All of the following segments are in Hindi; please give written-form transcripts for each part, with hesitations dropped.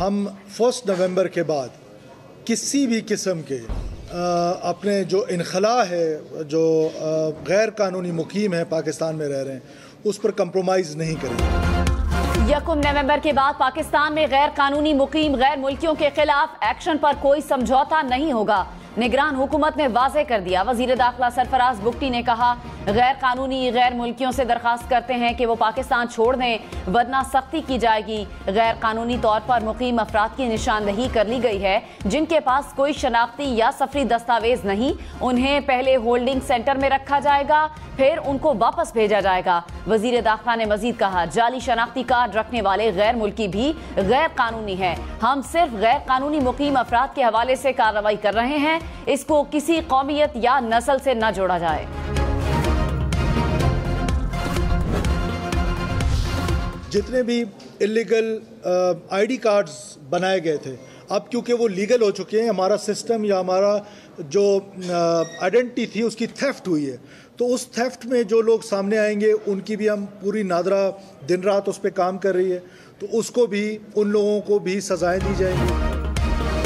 हम 1 नवंबर के बाद किसी भी किस्म के अपने जो इनखला है, जो गैर कानूनी मुकीम है पाकिस्तान में रह रहे हैं, उस पर कंप्रोमाइज़ नहीं करेंगे। 1 नवंबर के बाद पाकिस्तान में गैर कानूनी मुकीम गैर मुल्कियों के खिलाफ एक्शन पर कोई समझौता नहीं होगा, निगरान हुकूमत ने वाज़े कर दिया। वज़ीर दाखिला सरफराज बुगटी ने कहा, गैर कानूनी गैर मुल्कियों से दरखास्त करते हैं कि वो पाकिस्तान छोड़ दें, वरना सख्ती की जाएगी। गैर कानूनी तौर पर मुकीम अफराद की निशानदही कर ली गई है, जिनके पास कोई शनाख्ती या सफरी दस्तावेज नहीं, उन्हें पहले होल्डिंग सेंटर में रखा जाएगा, फिर उनको वापस भेजा जाएगा। वज़ीर दाखिला ने मजीद कहा, जाली शनाख्ती कार्ड रखने वाले गैर मुल्की भी गैर कानूनी है। हम सिर्फ गैर कानूनी मुकीम अफराद के हवाले से कार्रवाई कर रहे हैं, इसको किसी कौमियत या नस्ल से न जोड़ा जाए। जितने भी इलीगल आईडी कार्ड्स बनाए गए थे, अब क्योंकि वो लीगल हो चुके हैं, हमारा सिस्टम या हमारा जो आइडेंटिटी थी उसकी थेफ्ट हुई है, तो उस थेफ्ट में जो लोग सामने आएंगे उनकी भी हम पूरी नादरा दिन रात उस पर काम कर रही है, तो उसको भी, उन लोगों को भी सजाएं दी जाएंगी।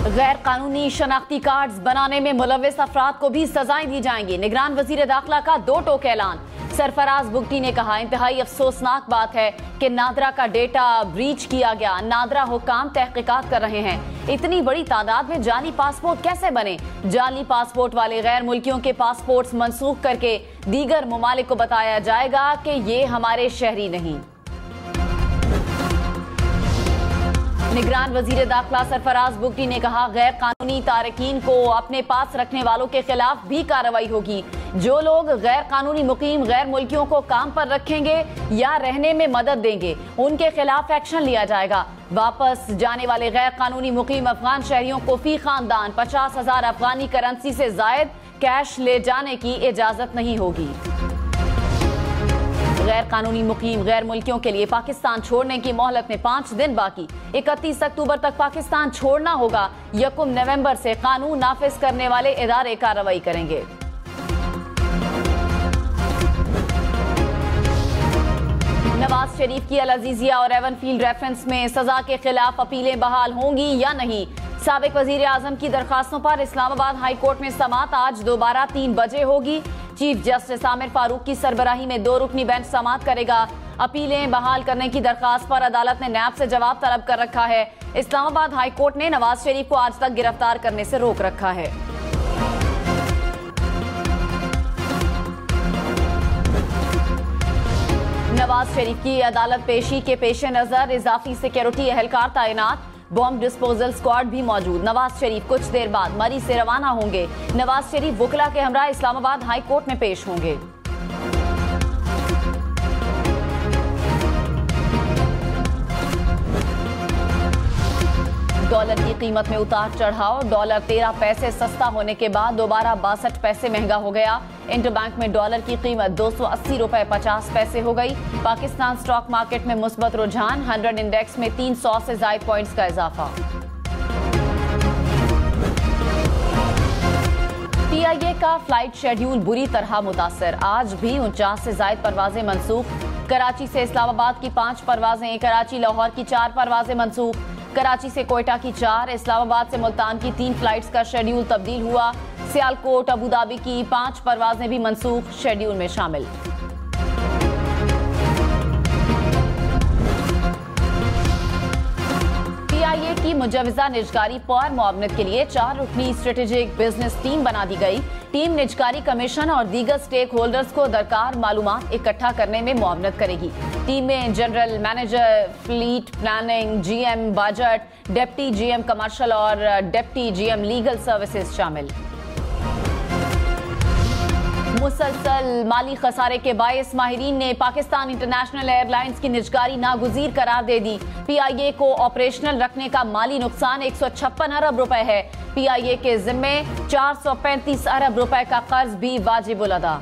गैर कानूनी शनाख्ती कार्ड्स बनाने में मुलव्विस अफराद को भी सजाएं दी जाएंगी। निगरान वजीर दाखिला का 2 टोक ऐलान। सरफराज बुगटी ने कहा, इंतहाई अफसोसनाक बात है कि नादरा का डेटा ब्रीच किया गया। नादरा हुकाम तहकीकात कर रहे हैं। इतनी बड़ी तादाद में जाली पासपोर्ट कैसे बने? जाली पासपोर्ट वाले गैर मुल्कियों के पासपोर्ट्स मनसूख करके दीगर ममालिक को बताया जाएगा कि ये हमारे शहरी नहीं। निगरान वजीर दाखिला सरफराज बुगटी ने कहा, गैर कानूनी तारकीन को अपने पास रखने वालों के खिलाफ भी कार्रवाई होगी। जो लोग गैर कानूनी मुकीम गैर मुल्कियों को काम पर रखेंगे या रहने में मदद देंगे, उनके खिलाफ एक्शन लिया जाएगा। वापस जाने वाले गैर कानूनी मुकीम अफगान शहरियों को फी खानदान 50,000 अफगानी करेंसी से जायद कैश ले जाने की इजाजत नहीं होगी। गैर कानूनी मुकीम गैर मुल्कियों के लिए पाकिस्तान छोड़ने की मोहलत में 5 दिन बाकी। 31 अक्टूबर तक पाकिस्तान छोड़ना होगा। 1 नवंबर से कानून नाफिज करने वाले इदारे कार्रवाई करेंगे। नवाज शरीफ की अल अजीजिया और एवनफील्ड रेफरेंस में सजा के खिलाफ अपीलें बहाल होंगी या नहीं? साबिक वजीर आजम की दरखास्तों पर इस्लामाबाद हाई कोर्ट में समाअत आज दोबारा 3 बजे होगी। चीफ जस्टिस आमिर फारूक की सरबराही में 2 रुकनी बेंच समाअत करेगा। अपीलें बहाल करने की दरखास्त पर अदालत ने नैब से जवाब तलब कर रखा है। इस्लामाबाद हाई कोर्ट ने नवाज शरीफ को आज तक गिरफ्तार करने से रोक रखा है। नवाज शरीफ की अदालत पेशी के पेश नजर इजाफी सिक्योरिटी एहलकार तैनात, बॉम्ब डिस्पोजल स्क्वाड भी मौजूद। नवाज शरीफ कुछ देर बाद मरी से रवाना होंगे। नवाज शरीफ वकला के हमरा इस्लामाबाद हाई कोर्ट में पेश होंगे। डॉलर की कीमत में उतार चढ़ाव। डॉलर 13 पैसे सस्ता होने के बाद दोबारा 62 पैसे महंगा हो गया। इंटरबैंक में डॉलर की कीमत 280 रुपए 50 पैसे हो गई। पाकिस्तान स्टॉक मार्केट में मुस्बत रुझान। 100 इंडेक्स में 300 से ज्यादा पॉइंट्स का इजाफा। PIA का फ्लाइट शेड्यूल बुरी तरह मुतासर। आज भी 49 से ज्यादा परवाजें मनसूख। कराची से इस्लामाबाद की 5 परवाजें, कराची लाहौर की 4 परवाजें मनसूख। कराची से कोयटा की 4, इस्लामाबाद से मुल्तान की 3 फ्लाइट्स का शेड्यूल तब्दील हुआ। सियालकोट अबू धाबी की 5 परवाजें भी मनसूख शेड्यूल में शामिल। PIA की मुजवजा निजकारी पर मुआवनत के लिए 4 रुकनी स्ट्रेटेजिक बिजनेस टीम बना दी गई। टीम निजकारी कमीशन और दीगर स्टेक होल्डर्स को दरकार मालूमात इकट्ठा करने में मुआवनत करेगी। टीम में general manager, fleet planning, GM budget, deputy GM commercial और डिप्टी GM लीगल सर्विसेज शामिल। मुसलसल माली खसारे के बायस माहिरीन ने पाकिस्तान इंटरनेशनल एयरलाइंस की निजकारी नागुजीर करार दे दी। PIA को ऑपरेशनल रखने का माली नुकसान 156 अरब रुपए है। PIA के जिम्मे 435 अरब रुपए का कर्ज भी वाजिबुल अदा।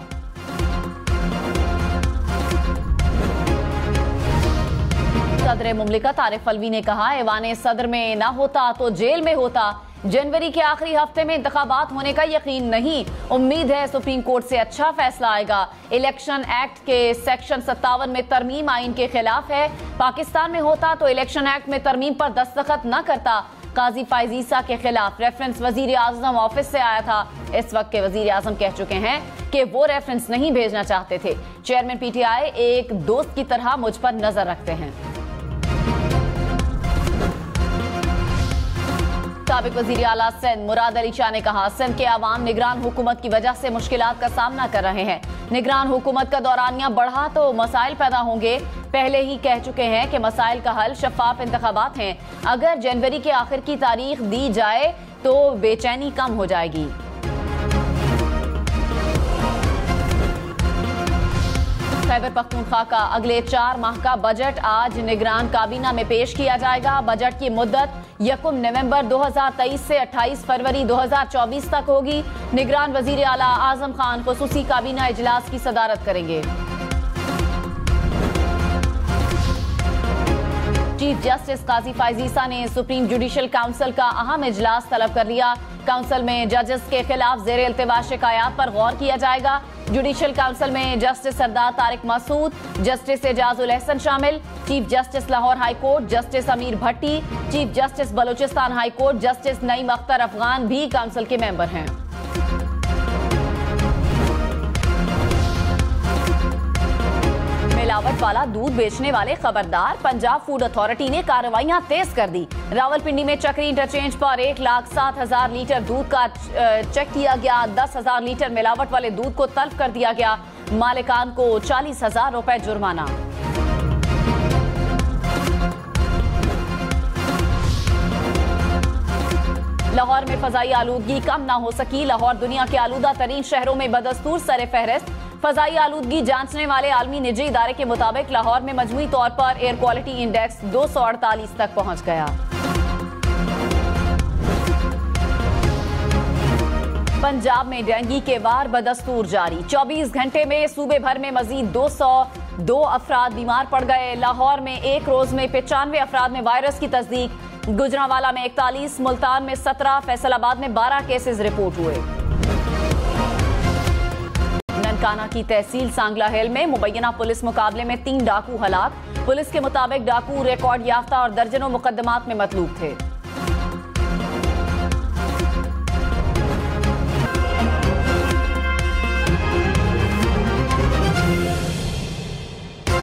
सदर मुमलिकत आरिफ अलवी ने कहा, ऐवान सदर में ना होता तो जेल में होता। जनवरी के आखिरी हफ्ते में इंतखाबात होने का यकीन नहीं, उम्मीद है सुप्रीम कोर्ट से अच्छा फैसला आएगा। इलेक्शन एक्ट के सेक्शन 57 में तरमीम आइन के खिलाफ है। पाकिस्तान में होता तो इलेक्शन एक्ट में तरमीम पर दस्तखत न करता। काजी फैज ईसा के खिलाफ रेफरेंस वजीर आजम ऑफिस से आया था। इस वक्त के वजीर आजम कह चुके हैं कि वो रेफरेंस नहीं भेजना चाहते थे। चेयरमैन पीटीआई एक दोस्त की तरह मुझ पर नजर रखते हैं। साबिक वजीर आला सिंध मुराद अली शाह ने कहा, सिंध के अवाम निगरान हुकूमत की वजह से मुश्किलात का सामना कर रहे हैं। निगरान हुकूमत का दौरानिया बढ़ा तो मसाइल पैदा होंगे। पहले ही कह चुके हैं कि मसाइल का हल शफाफ इंतखाबात हैं। अगर जनवरी के आखिर की तारीख दी जाए तो बेचैनी कम हो जाएगी। खैबर पख्तूनख्वा का अगले 4 माह का बजट आज निगरान काबीना में पेश किया जाएगा। बजट की मुद्दत 1 नवंबर 2023 से 28 फरवरी 2024 तक होगी। निगरान वजीर आला आजम खान खुसूसी काबीना इजलास की सदारत करेंगे। चीफ जस्टिस काजी फैज ईसा ने सुप्रीम जुडिशल काउंसिल का अहम इजलास तलब कर लिया। काउंसिल में जजेस के खिलाफ जेर इल्तिवा शिकायत पर गौर किया जाएगा। जुडिशल काउंसिल में जस्टिस सरदार तारिक मसूद, जस्टिस एजाजुल एहसन शामिल, Chief Justice Lahore High Court Justice Ameer Bhatti, Chief Justice Balochistan High Court Justice Naeem Akhtar Afghan भी काउंसिल के मेंबर हैं। मिलावट वाला दूध बेचने वाले खबरदार, पंजाब फूड अथॉरिटी ने कार्रवाइयां तेज कर दी। रावलपिंडी में चक्री इंटरचेंज पर 1,07,000 लीटर दूध का चेक किया गया। 10,000 लीटर मिलावट वाले दूध को तल्फ कर दिया गया। मालिकान को 40,000 रुपए जुर्माना। लाहौर में फजाई आलूदगी कम ना हो सकी। लाहौर दुनिया के आलूदा तरीन शहरों में बदस्तूर सरे फहरिस्त। फजाई आलूदगी जांचने वाले आलमी निजी इदारे के मुताबिक लाहौर में मजमूई तौर पर एयर क्वालिटी इंडेक्स 248 तक पहुंच गया। पंजाब में डेंगू के वार बदस्तूर जारी। 24 घंटे में सूबे भर में मजीद 202 अफराद बीमार पड़ गए। लाहौर में एक रोज में 95 अफराद में वायरस की तस्दीक। गुजरांवाला में 41, मुल्तान में 17, फैसलाबाद में 12 केसेस रिपोर्ट हुए। ननकाना की तहसील सांगला हिल में मुबैना पुलिस मुकाबले में 3 डाकू हलाक। पुलिस के मुताबिक डाकू रिकॉर्ड याफ्ता और दर्जनों मुकदमात में मतलूब थे।